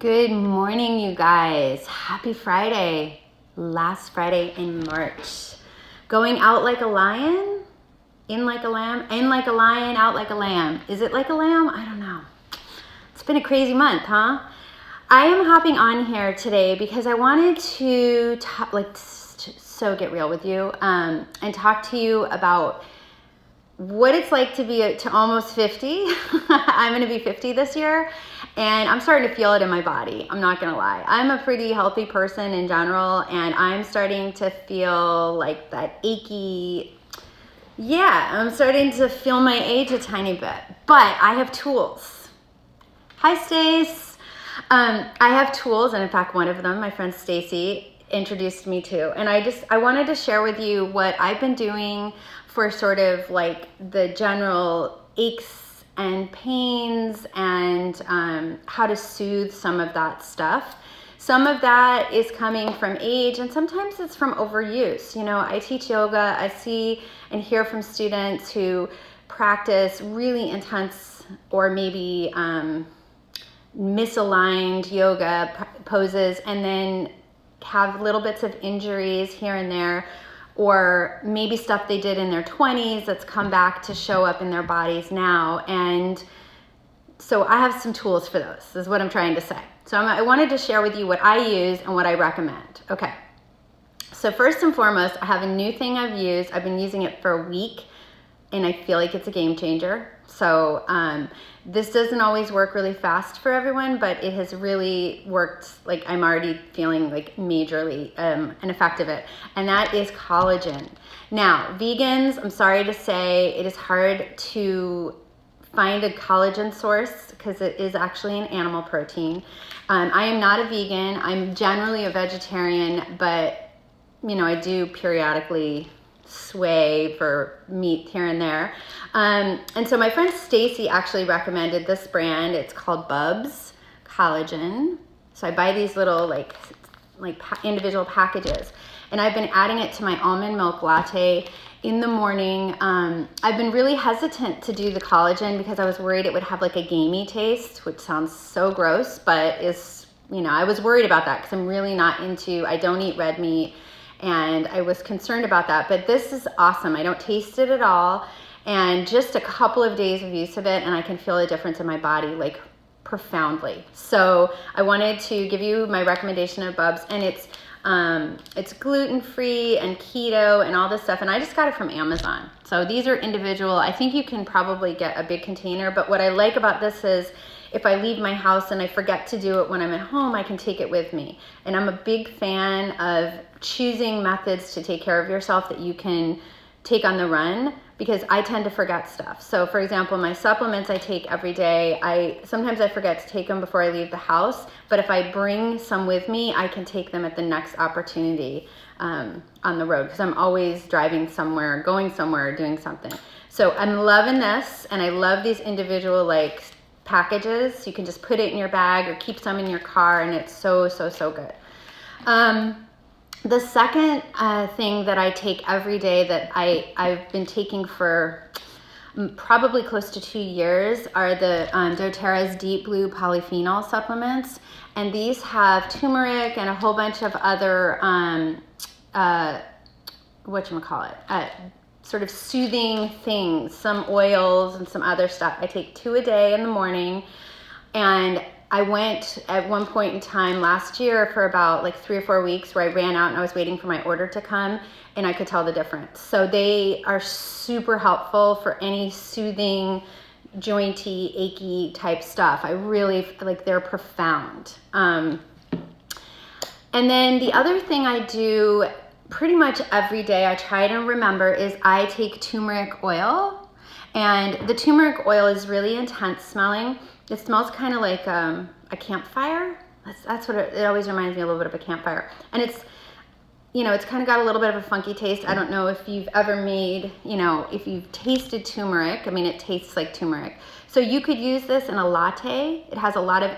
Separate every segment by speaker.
Speaker 1: Good morning, you guys. Happy Friday. Last Friday in March. Going out like a lion, in like a lamb, in like a lion, out like a lamb. Is it like a lamb? I don't know. It's been a crazy month, huh? I am hopping on here today because I wanted to so get real with you and talk to you about what it's like to be to almost 50. I'm going to be 50 this year, and I'm starting to feel it in my body. I'm not going to lie. I'm a pretty healthy person in general, and I'm starting to feel like that achy. Yeah, I'm starting to feel my age a tiny bit, but I have tools. Hi, Stace. I have tools, and in fact, one of them, my friend Stacy, introduced me to, and I wanted to share with you what I've been doing for sort of like the general aches and pains and how to soothe some of that stuff. Some of that is coming from age, and sometimes it's from overuse. You know, I teach yoga. I see and hear from students who practice really intense or maybe misaligned yoga poses and then have little bits of injuries here and there, or maybe stuff they did in their 20s that's come back to show up in their bodies now. And so I have some tools for those, is what I'm trying to say. So I wanted to share with you what I use and what I recommend. Okay, so first and foremost, I have a new thing I've used. I've been using it for a week, and I feel like it's a game changer. So this doesn't always work really fast for everyone, but it has really worked. Like, I'm already feeling like majorly an effect of it, and that is collagen. Now, vegans, I'm sorry to say, it is hard to find a collagen source because it is actually an animal protein. I am not a vegan. I'm generally a vegetarian, but you know, I do periodically sway for meat here and there. And so my friend Stacy actually recommended this brand. It's called Bubs Collagen. So I buy these little like individual packages, and I've been adding it to my almond milk latte in the morning. I've been really hesitant to do the collagen because I was worried it would have like a gamey taste, which sounds so gross, but is, you know, I was worried about that because I'm really not into, I don't eat red meat, and I was concerned about that. But this is awesome. I don't taste it at all, and just a couple of days of use of it, and I can feel a difference in my body, like profoundly. So I wanted to give you my recommendation of Bubs, and it's gluten-free and keto and all this stuff, and I just got it from Amazon. So these are individual. I think you can probably get a big container, but what I like about this is if I leave my house and I forget to do it when I'm at home, I can take it with me. And I'm a big fan of choosing methods to take care of yourself that you can take on the run, because I tend to forget stuff. So for example, my supplements I take every day, sometimes I forget to take them before I leave the house, but if I bring some with me, I can take them at the next opportunity on the road, because I'm always driving somewhere, going somewhere, doing something. So I'm loving this, and I love these individual like packages. You can just put it in your bag or keep some in your car, and it's so good. The second thing that I take every day that I've been taking for probably close to 2 years are the dōTERRA's Deep Blue Polyphenol supplements. And these have turmeric and a whole bunch of other, sort of soothing things, some oils and some other stuff. I take 2 a day in the morning, and I went at one point in time last year for about like 3 or 4 weeks where I ran out and I was waiting for my order to come, and I could tell the difference. So they are super helpful for any soothing, jointy, achy type stuff. I really like, they're profound. And then the other thing I do pretty much every day, I try to remember, is I take turmeric oil, and the turmeric oil is really intense smelling. It smells kind of like a campfire. That's what it always reminds me a little bit of a campfire. And it's, you know, it's kind of got a little bit of a funky taste. I don't know if you've ever made, you know, if you've tasted turmeric. I mean, it tastes like turmeric. So you could use this in a latte. It has a lot of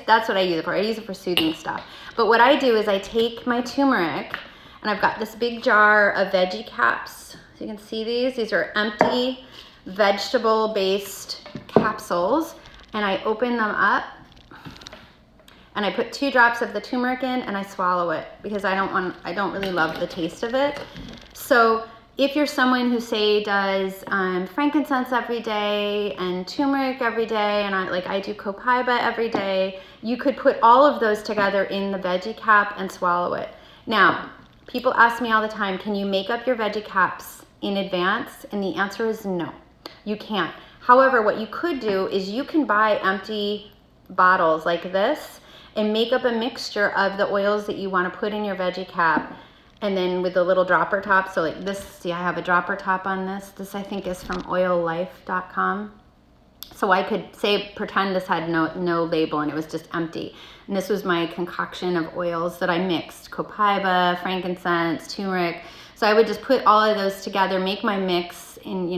Speaker 1: that's what I use it for. I use it for soothing stuff. But what I do is I take my turmeric, and I've got this big jar of veggie caps. So you can see these. These are empty vegetable-based capsules, and I open them up, and I put 2 drops of the turmeric in, and I swallow it because I don't really love the taste of it. So if you're someone who, say, does frankincense every day and turmeric every day, and I do copaiba every day, you could put all of those together in the veggie cap and swallow it. Now, people ask me all the time, can you make up your veggie caps in advance? And the answer is no, you can't. However, what you could do is you can buy empty bottles like this and make up a mixture of the oils that you want to put in your veggie cap, and then with the little dropper top. So like this, see, I have a dropper top on this. This I think is from oillife.com. So I could pretend this had no label and it was just empty. And this was my concoction of oils that I mixed: copaiba, frankincense, turmeric. So I would just put all of those together, make my mix in,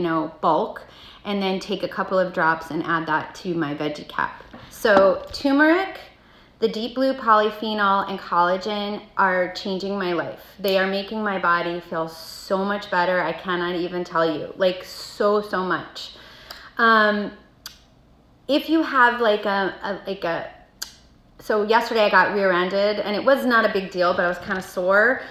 Speaker 1: bulk, and then take a couple of drops and add that to my veggie cap. So turmeric, the deep blue polyphenol, and collagen are changing my life. They are making my body feel so much better. I cannot even tell you, like so much. If you have so yesterday I got rear-ended, and it was not a big deal, but I was kind of sore.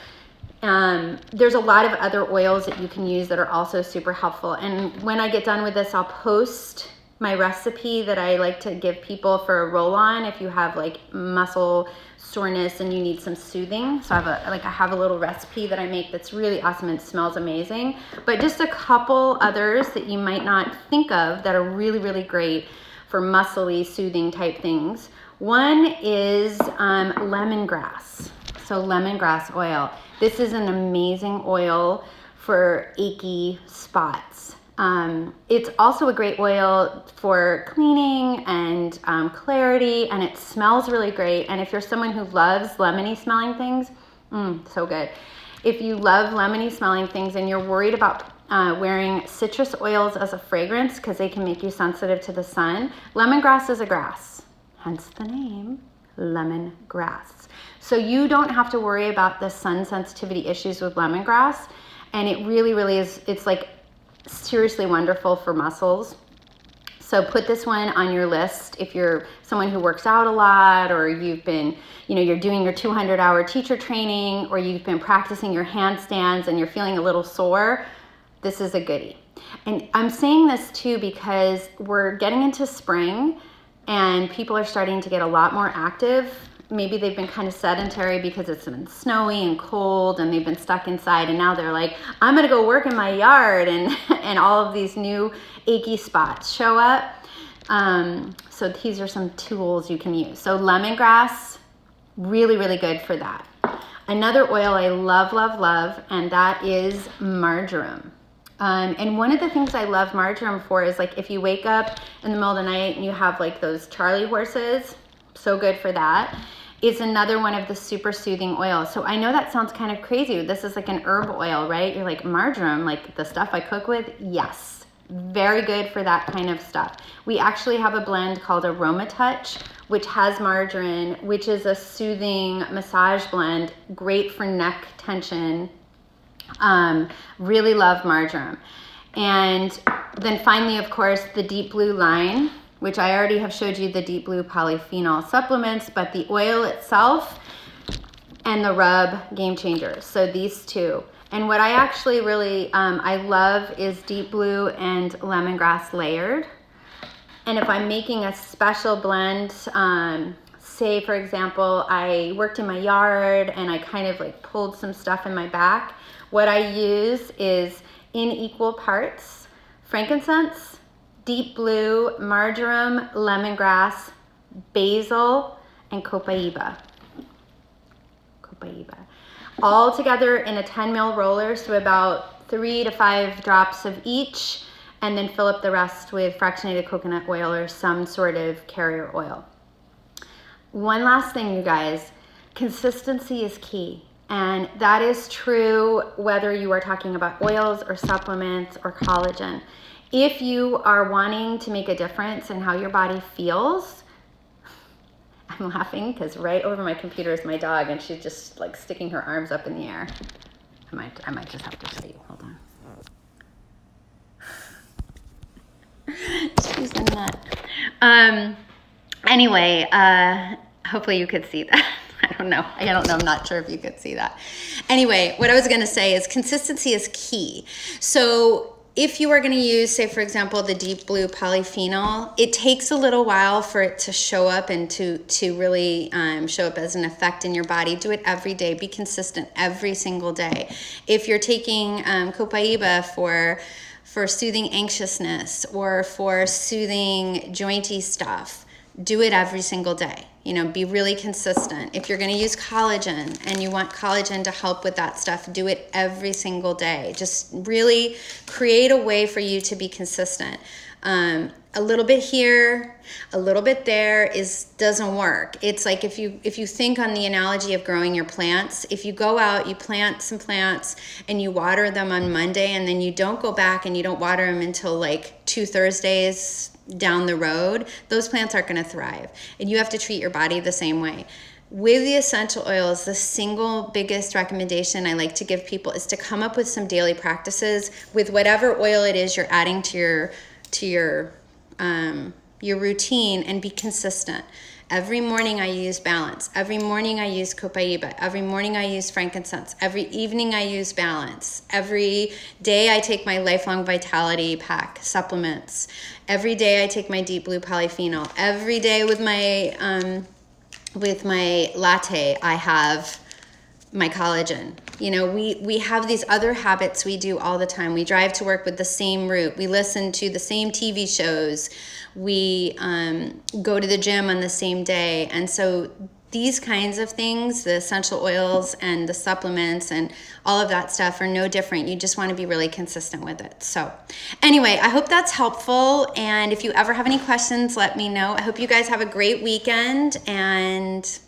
Speaker 1: There's a lot of other oils that you can use that are also super helpful. And when I get done with this, I'll post my recipe that I like to give people for a roll-on if you have like muscle soreness and you need some soothing. So I have a little recipe that I make that's really awesome and smells amazing. But just a couple others that you might not think of that are really great for muscly soothing type things. One is lemongrass. So lemongrass oil. This is an amazing oil for achy spots. It's also a great oil for cleaning and clarity, and it smells really great. And if you're someone who loves lemony smelling things, so good. If you love lemony smelling things and you're worried about wearing citrus oils as a fragrance because they can make you sensitive to the sun, lemongrass is a grass, hence the name lemongrass. So you don't have to worry about the sun sensitivity issues with lemongrass, and it really is, it's like seriously wonderful for muscles. So put this one on your list if you're someone who works out a lot, or you've been, you're doing your 200-hour teacher training, or you've been practicing your handstands and you're feeling a little sore. This is a goodie. And I'm saying this too because we're getting into spring and people are starting to get a lot more active. Maybe they've been kind of sedentary because it's been snowy and cold and they've been stuck inside, and now they're like, I'm gonna go work in my yard, and all of these new achy spots show up. So these are some tools you can use. So lemongrass, really good for that. Another oil I love, and that is marjoram. And one of the things I love marjoram for is like if you wake up in the middle of the night and you have like those Charlie horses, so good for that. It's another one of the super soothing oils. So I know that sounds kind of crazy. This is like an herb oil, right? You're like, marjoram, like the stuff I cook with? Yes, very good for that kind of stuff. We actually have a blend called Aroma Touch, which has marjoram, which is a soothing massage blend, great for neck tension. Really love marjoram. And then finally, of course, the deep blue line, which I already have showed you the deep blue polyphenol supplements, but the oil itself and the rub, game changers. So these two. And what I actually really, I love is deep blue and lemongrass layered. And if I'm making a special blend, say for example, I worked in my yard and I kind of like pulled some stuff in my back, what I use is in equal parts frankincense, deep blue, marjoram, lemongrass, basil, and copaiba. All together in a 10 ml roller, so about 3 to 5 drops of each, and then fill up the rest with fractionated coconut oil or some sort of carrier oil. One last thing, you guys, consistency is key. And that is true whether you are talking about oils or supplements or collagen. If you are wanting to make a difference in how your body feels, I'm laughing because right over my computer is my dog and she's just like sticking her arms up in the air. I might just have to show you, hold on. She's a nut. Anyway, hopefully you could see that. I don't know. I'm not sure if you could see that. Anyway, what I was going to say is consistency is key. So if you are going to use, say, for example, the deep blue polyphenol, it takes a little while for it to show up and to really show up as an effect in your body. Do it every day. Be consistent every single day. If you're taking copaiba for soothing anxiousness or for soothing jointy stuff, do it every single day. You know, be really consistent. If you're going to use collagen and you want collagen to help with that stuff, do it every single day. Just really create a way for you to be consistent. A little bit here, a little bit there doesn't work. It's like if you think on the analogy of growing your plants, if you go out, you plant some plants and you water them on Monday and then you don't go back and you don't water them until like 2 Thursdays down the road, those plants aren't going to thrive. And you have to treat your body the same way. With the essential oils, the single biggest recommendation I like to give people is to come up with some daily practices with whatever oil it is you're adding to your routine, and be consistent. Every morning I use balance. Every morning I use copaiba. Every morning I use frankincense. Every evening I use balance. Every day I take my Lifelong Vitality pack supplements. Every day I take my deep blue polyphenol. Every day with my latte I have my collagen. You know, we have these other habits we do all the time. We drive to work with the same route. We listen to the same TV shows. We go to the gym on the same day. And so these kinds of things, the essential oils and the supplements and all of that stuff, are no different. You just want to be really consistent with it. So anyway, I hope that's helpful. And if you ever have any questions, let me know. I hope you guys have a great weekend, and